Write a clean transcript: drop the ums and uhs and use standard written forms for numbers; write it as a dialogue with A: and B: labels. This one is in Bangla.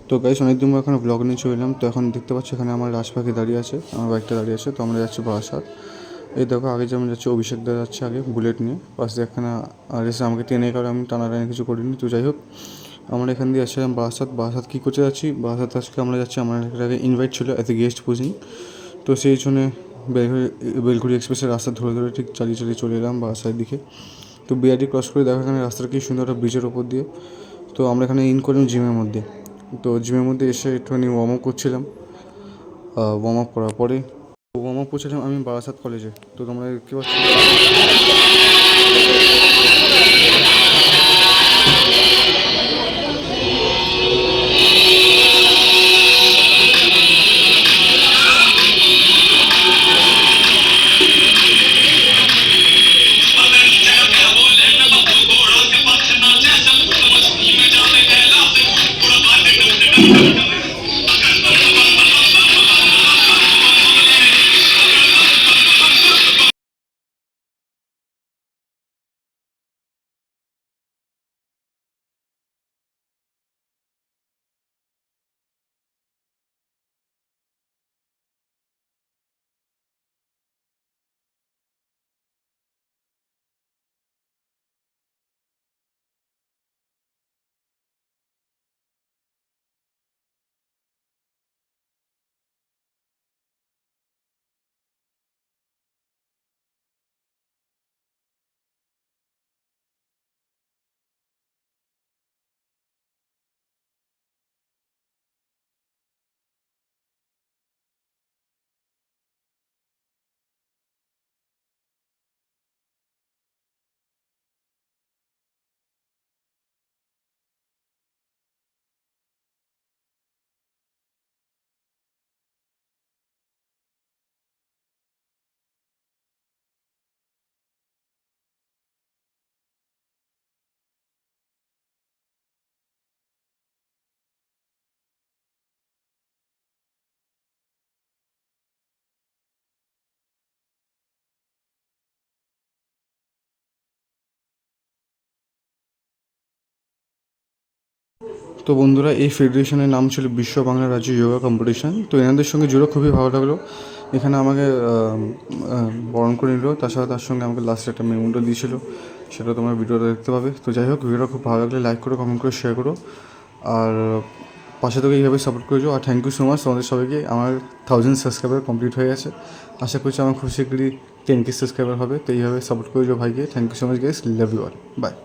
A: তো গাইস অনেক দিন এখানে ব্লগ নিয়ে চলে এলাম। তো এখন দেখতে পাচ্ছি এখানে আমার রাজপাখি দাঁড়িয়ে আছে, আমার বাইকটা দাঁড়িয়ে আছে। তো আমরা যাচ্ছি বারাসাত। এই দেখো আগে যেমন যাচ্ছে অভিষেক দা যাচ্ছে আগে বুলেট নিয়ে, পাশে এখানে আর এসে আমাকে টেনে কারণ আমি টানাটানি কিছু করিনি। তো যাই হোক আমরা এখান দিয়ে আসছিলাম বারাসাত কী করতে যাচ্ছি, বারাসাত আজকে আমরা যাচ্ছি, আমার আগে ইনভাইট ছিল অ্যাজ এ গেস্ট পুজিং। তো সেই জন্য বেলঘড়ি এক্সপ্রেসের রাস্তা ধরে ধরে ঠিক চালিয়ে চালিয়ে চলে এলাম বারাসাতের দিকে। তো বিআরটি ক্রস করে দেখো এখানে রাস্তাটা কি সুন্দর একটা ব্রিজের ওপর দিয়ে। তো আমরা এখানে ইন করলাম জিমের মধ্যে। তো জিমের মধ্যে এসে একটুখানি ওয়ার্ম আপ করছিলাম। ওয়ার্ম আপ করার পরে ওয়ার্ম আপ করছিলাম আমি বারাসাত কলেজে। তো তোমরা দেখতে পাচ্ছ তো বন্ধুরা এই ফেডারেশনের নাম ছিল বিশ্ব বাংলা রাজ্য যোগা কম্পিটিশন। তো এনাদের সঙ্গে জুড়ে খুবই ভালো লাগলো। এখানে আমাকে বরণ করে নিল, তাছাড়া তার সঙ্গে আমাকে লাস্টে একটা মেমোটা দিয়েছিল, সেটা তোমরা ভিডিওটা দেখতে পাবে। তো যাই হোক ভিডিওটা খুব ভালো লাগলে লাইক করো, কমেন্ট করে শেয়ার করো, আর পাশে থেকে এইভাবে সাপোর্ট করেছো। আর থ্যাংক ইউ সো মাচ তোমাদের সবাইকে। আমার 1000 সাবস্ক্রাইবার কমপ্লিট হয়ে গেছে, আশা করছি আমার খুব শীঘ্রই 10K সাবস্ক্রাইবার হবে। তো এইভাবে সাপোর্ট করেছো ভাইকে। Thank you so much guys, love you all, by.